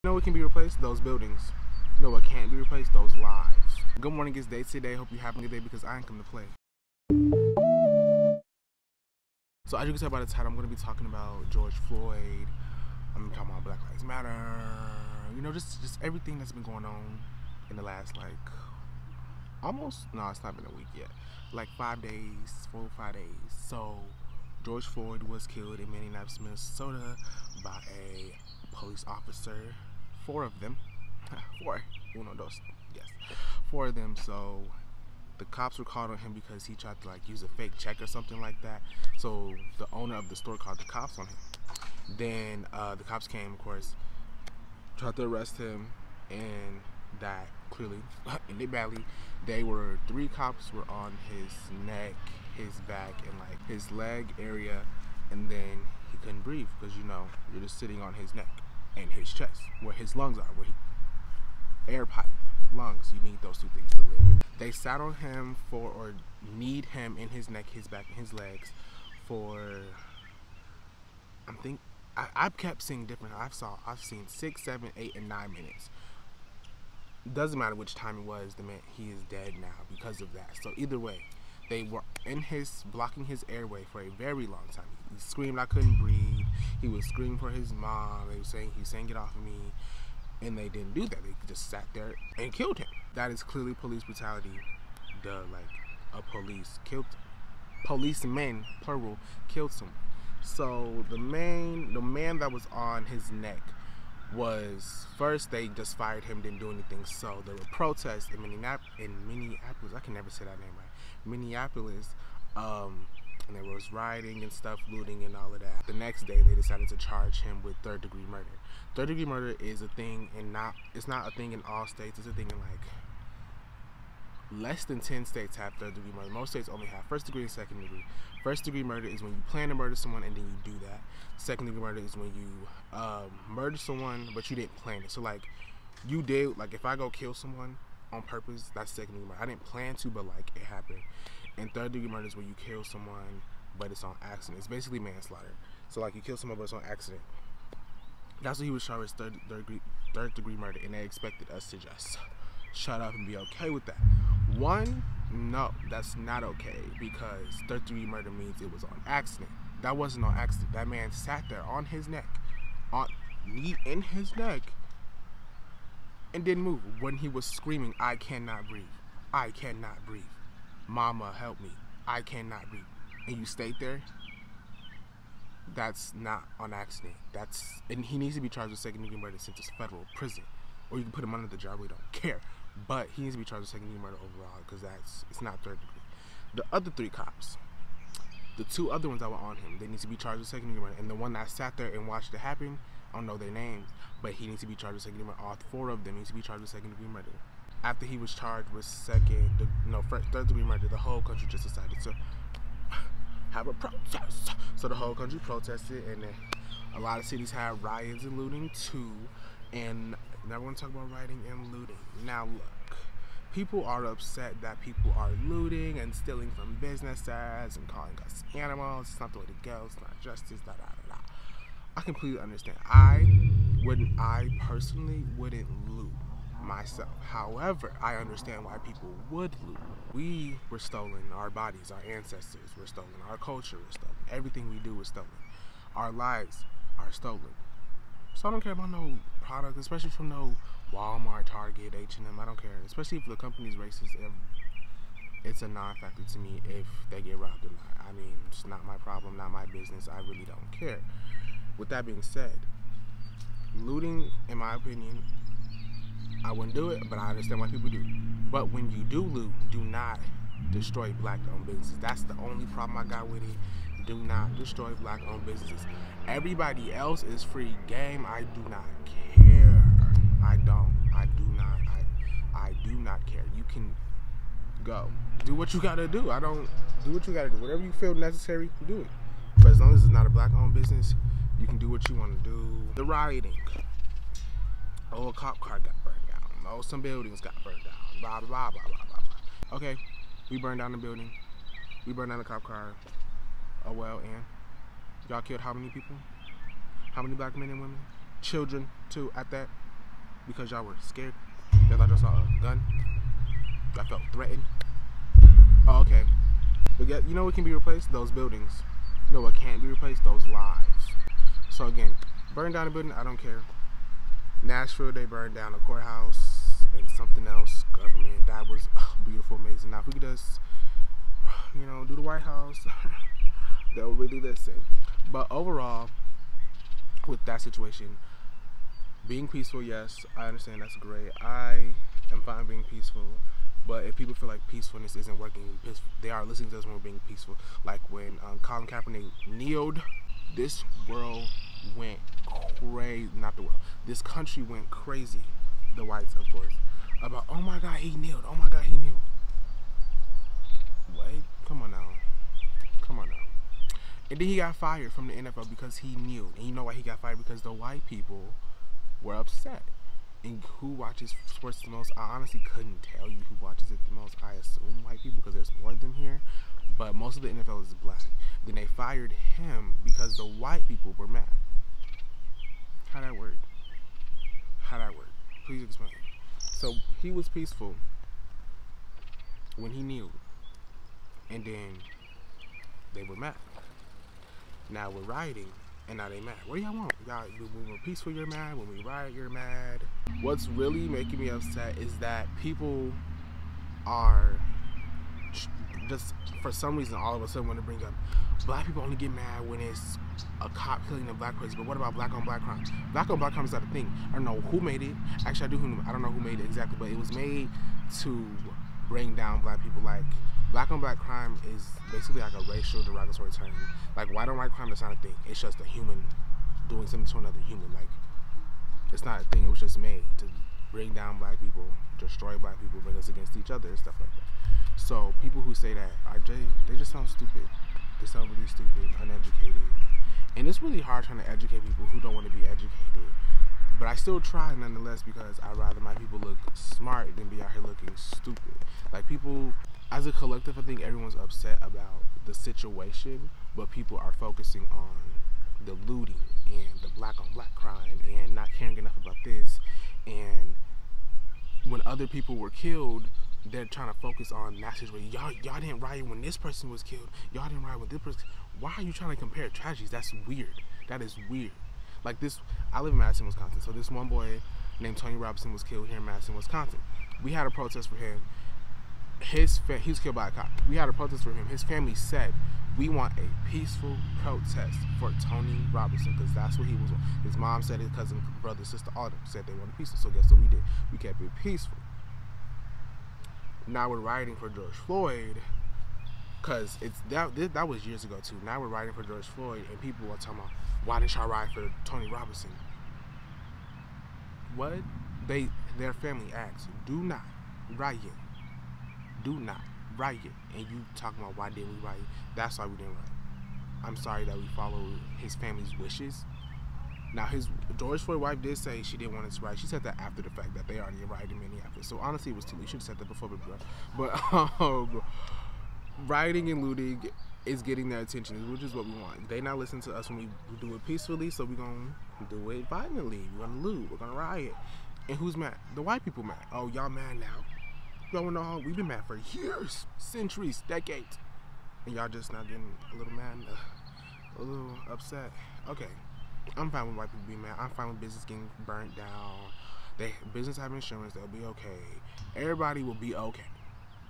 You know what can be replaced? Those buildings. You know what can't be replaced? Those lives. Good morning, it's day today. Hope you're having a good day because I ain't come to play. So as you can tell by the title, I'm going to be talking about George Floyd. I'm talking about Black Lives Matter. You know, just everything that's been going on in the last it's not been a week yet. Like 5 days, 4 or 5 days. So George Floyd was killed in Minneapolis, Minnesota by a police officer. 4 of them. 4. Uno, dos. Yes. 4 of them. So the cops were called on him because he tried to use a fake check or something like that. So the owner of the store called the cops on him. Then the cops came, of course, tried to arrest him, and that clearly ended badly. 3 cops were on his neck, his back, and his leg area, and then he couldn't breathe because you're just sitting on his neck and his chest, where his lungs are, air pipe, lungs. You need those 2 things to live. They sat on him or kneed him in his neck, his back, and his legs for I've kept seeing different. I've seen 6, 7, 8, and 9 minutes. Doesn't matter which time it was. The man, he is dead now because of that. So either way, they were blocking his airway for a very long time. He screamed, "I couldn't breathe." He was screaming for his mom. He was saying, "Get off of me," and they didn't do that. They just sat there and killed him. That is clearly police brutality. A police killed policemen, plural, killed someone. So the man that was on his neck was, first they just fired him, didn't do anything. So there were protests in Minneapolis. I can never say that name right. Minneapolis, and there was rioting and stuff, looting and all of that. The next day they decided to charge him with 3rd-degree murder. 3rd-degree murder is a thing, and it's not a thing in all states. It's a thing in less than 10 states have 3rd-degree murder. Most states only have 1st-degree and 2nd-degree. 1st-degree murder is when you plan to murder someone and then you do that. 2nd-degree murder is when you murder someone but you didn't plan it. So you did, if I go kill someone on purpose, that's 2nd-degree murder. I didn't plan to, but it happened. And 3rd-degree murder is when you kill someone but it's on accident. It's basically manslaughter. So you kill someone but it's on accident. That's what he was charged with, 3rd-degree murder, and they expected us to just shut up and be okay with that. No, that's not okay, because 3rd-degree murder means it was on accident. That wasn't on accident. That man sat there on his neck, knee in his neck, and didn't move when he was screaming, "I cannot breathe. I cannot breathe. Mama, help me. I cannot breathe." And you stayed there. That's not on accident. And he needs to be charged with 2nd-degree murder since it's federal prison. Or you can put him under the jar, we don't care. But he needs to be charged with 2nd-degree murder overall, because it's not 3rd-degree. The other 3 cops, the 2 other ones that were on him, they need to be charged with 2nd-degree murder. And the one that sat there and watched it happen, I don't know their names, but he needs to be charged with 2nd-degree murder. All 4 of them needs to be charged with 2nd-degree murder. After he was charged with 3rd-degree murder, the whole country just decided to have a protest. So the whole country protested, and then a lot of cities had riots and looting too. And now we're going to talk about rioting and looting. Now look, people are upset that people are looting and stealing from businesses and calling us animals. It's not the way to go. It's not justice. I completely understand. I personally wouldn't loot myself. However, I understand why people would loot. We were stolen. Our bodies, our ancestors were stolen. Our culture was stolen. Everything we do was stolen. Our lives are stolen. So I don't care about no product, especially from no Walmart, Target, H&M. I don't care. Especially if the company's racist. It's a non-factor to me if they get robbed or not. I mean, it's not my problem, not my business. I really don't care. With that being said, looting, in my opinion, I wouldn't do it, but I understand why people do. But when you do loot, do not destroy Black-owned businesses. That's the only problem I got with it. Do not destroy Black-owned businesses. Everybody else is free game. I do not care. I do not care. You can go. Do what you gotta do. Do what you gotta do. Whatever you feel necessary, do it. But as long as it's not a Black-owned business, you can do what you want to do. The rioting. Oh, a cop car got burned down. Oh, some buildings got burned down. Blah, blah, blah, blah, blah, blah. Okay, we burned down the building. We burned down the cop car. Oh, well, and y'all killed how many people? How many Black men and women? Children, too, at that. because y'all were scared? Y'all thought y'all saw a gun? Y'all felt threatened? Oh, okay. But you know what can be replaced? Those buildings. You know what can't be replaced? Those lives. So again, burn down a building, I don't care. Nashville, they burned down a courthouse and something else, government. That was beautiful, amazing. Now if we could just, you know, do the White House, they'll really listen. But overall, with that situation, being peaceful, yes, I understand, that's great. I am fine being peaceful. But if people feel like peacefulness isn't working, they are listening to us when we're being peaceful. Like when Colin Kaepernick kneeled, this world went crazy. Not the world. This country went crazy. The whites, of course. About, oh my God, he kneeled. Oh my God, he kneeled. What? Come on now. Come on now. And then he got fired from the NFL because he kneeled. And you know why he got fired? Because the white people were upset. And who watches sports the most? I honestly couldn't tell you who watches it the most. I assume white people because there's more of them here. But most of the NFL is black. Then they fired him because the white people were mad. How'd that work? How'd that work? Please explain. So he was peaceful when he kneeled. And then they were mad. Now we're rioting. And now they mad. What do y'all want? Y'all, when we're peaceful, you're mad. When we riot, you're mad. What's really making me upset is that people are just, for some reason, all of a sudden want to bring up black people only get mad when it's a cop killing a black person. But what about black on black crime? Black on black crime is not a thing. I don't know who made it. Actually, I don't know who made it exactly, but it was made to bring down black people. Like, black on black crime is basically like a racial derogatory term. Like, white on white crime is not a thing. It's just a human doing something to another human. Like, it's not a thing. It was just made to bring down black people, destroy black people, bring us against each other and stuff like that. So people who say that they just sound stupid. They sound really stupid, uneducated. And it's really hard trying to educate people who don't want to be educated. But I still try nonetheless because I'd rather my people look smart than be out here looking stupid. Like, people, as a collective, I think everyone's upset about the situation, but people are focusing on the looting and the black on black crime and not caring enough about this. And when other people were killed, they're trying to focus on that situation. Y'all didn't riot when this person was killed. Y'all didn't riot when this person. Why are you trying to compare tragedies? That's weird. That is weird. Like this, I live in Madison, Wisconsin. So this one boy named Tony Robinson was killed here in Madison, Wisconsin. We had a protest for him. He was killed by a cop. We had a protest for him. His family said, we want a peaceful protest for Tony Robinson, because that's what he was on. His mom said, his cousin, brother, sister, all of them said they wanted peaceful. So guess what we did? We kept it peaceful. Now we're rioting for George Floyd, because that was years ago too. Now we're rioting for George Floyd, and people are talking about, why didn't y'all riot for Tony Robinson? What? Their family asked, do not riot. Do not riot. And you talking about why didn't we riot? That's why we didn't riot. I'm sorry that we followed his family's wishes. Now, George Floyd's wife did say she didn't want us to riot. She said that after the fact, that they already rioted in Minneapolis. So honestly, it was too late. You should have said that before, but rioting and looting is getting their attention, which is what we want. They not listen to us when we do it peacefully, so we're gonna do it violently. We're gonna loot. We're gonna riot. And who's mad? The white people mad. Oh, y'all mad now? Y'all wanna know how we've been mad for years, centuries, decades, and y'all just not getting a little mad, a little upset. Okay. I'm fine with white people being mad. I'm fine with business getting burnt down. Business have insurance, they'll be okay. Everybody will be okay.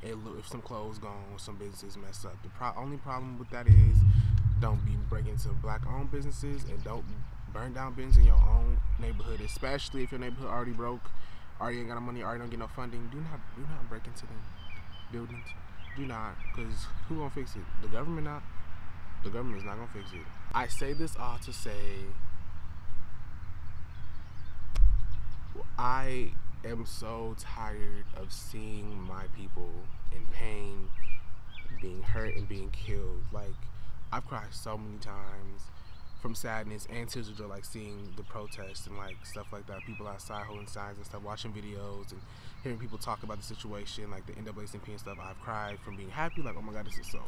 If some clothes gone, some businesses mess up. The only problem with that is, don't be breaking into black-owned businesses, and don't burn down business in your own neighborhood, especially if your neighborhood already broke, already ain't got no money, already don't get no funding. Do not break into them buildings. Do not, because who gonna fix it? The government not. The government is not gonna fix it. I say this all to say, I am so tired of seeing my people in pain, being hurt and being killed. Like, I've cried so many times from sadness and tears of joy, like seeing the protests and like stuff like that, people outside holding signs and stuff, watching videos and hearing people talk about the situation, like the NAACP and stuff. I've cried from being happy, like, oh my God, this is so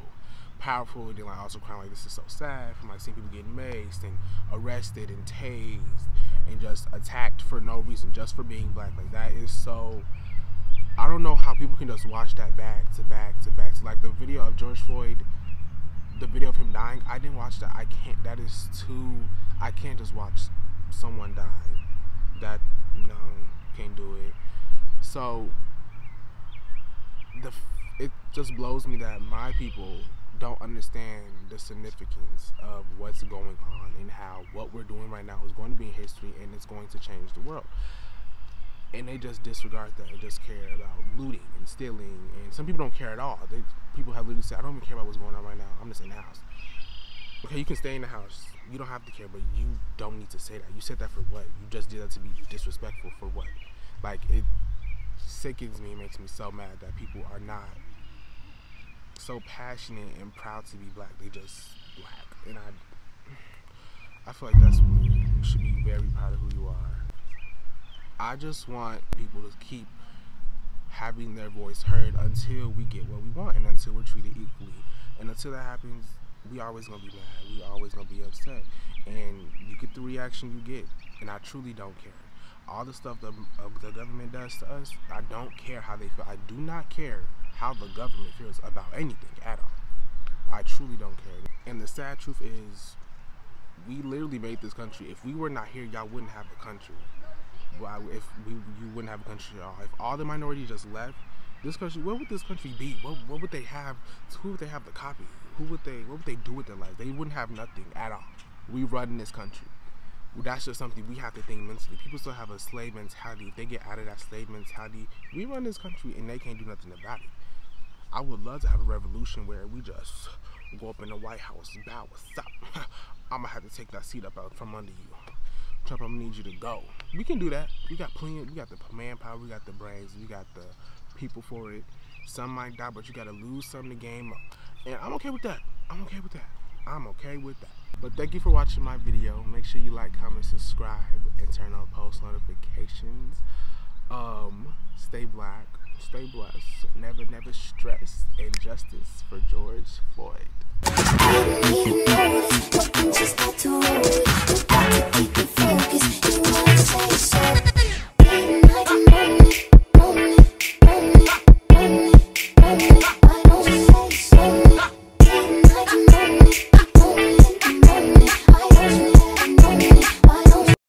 powerful, and then like also crying like this is so sad, from like seeing people getting maced and arrested and tased and just attacked for no reason, just for being black. Like, that is so, I don't know how people can just watch that back to back to back to, like, the video of George Floyd, the video of him dying. I didn't watch that. I can't, that is too, I can't just watch someone die. That, no, can't do it. So it just blows me that my people don't understand the significance of what's going on and how what we're doing right now is going to be in history and it's going to change the world. And they just disregard that and just care about looting and stealing. And some people don't care at all. People have literally said, I don't even care about what's going on right now. I'm just in the house. Okay, you can stay in the house. You don't have to care, but you don't need to say that. You said that for what? You just did that to be disrespectful for what? Like, it sickens me. It makes me so mad that people are not so passionate and proud to be black. They just black. And I feel like that's weird. You should be very proud of who you are. I just want people to keep having their voice heard until we get what we want and until we're treated equally. And until that happens, we always gonna be mad. We always gonna be upset. And you get the reaction you get. And I truly don't care. All the stuff the government does to us, I don't care how they feel. I do not care how the government feels about anything at all. I truly don't care. And the sad truth is, we literally made this country. If we were not here, y'all wouldn't have a country. Well, you wouldn't have a country at all. If all the minorities just left, this country, what would this country be? What would they have? Who would they have to copy? What would they do with their lives? They wouldn't have nothing at all. We run this country. That's just something we have to think mentally. People still have a slave mentality. If they get out of that slave mentality, we run this country and they can't do nothing about it. I would love to have a revolution where we just go up in the White House, bow, what's up? I'm gonna have to take that seat up out from under you. Trump, I'm gonna need you to go. We can do that. We got plenty. We got the manpower. We got the brains. We got the people for it. Some might die, but you gotta lose some to game up. And I'm okay with that. I'm okay with that. I'm okay with that. But thank you for watching my video. Make sure you like, comment, subscribe, and turn on post notifications. Stay black, stay blessed, never, never stress, and justice for George Floyd. I don't even know if you just got to roll. You got to keep it focused.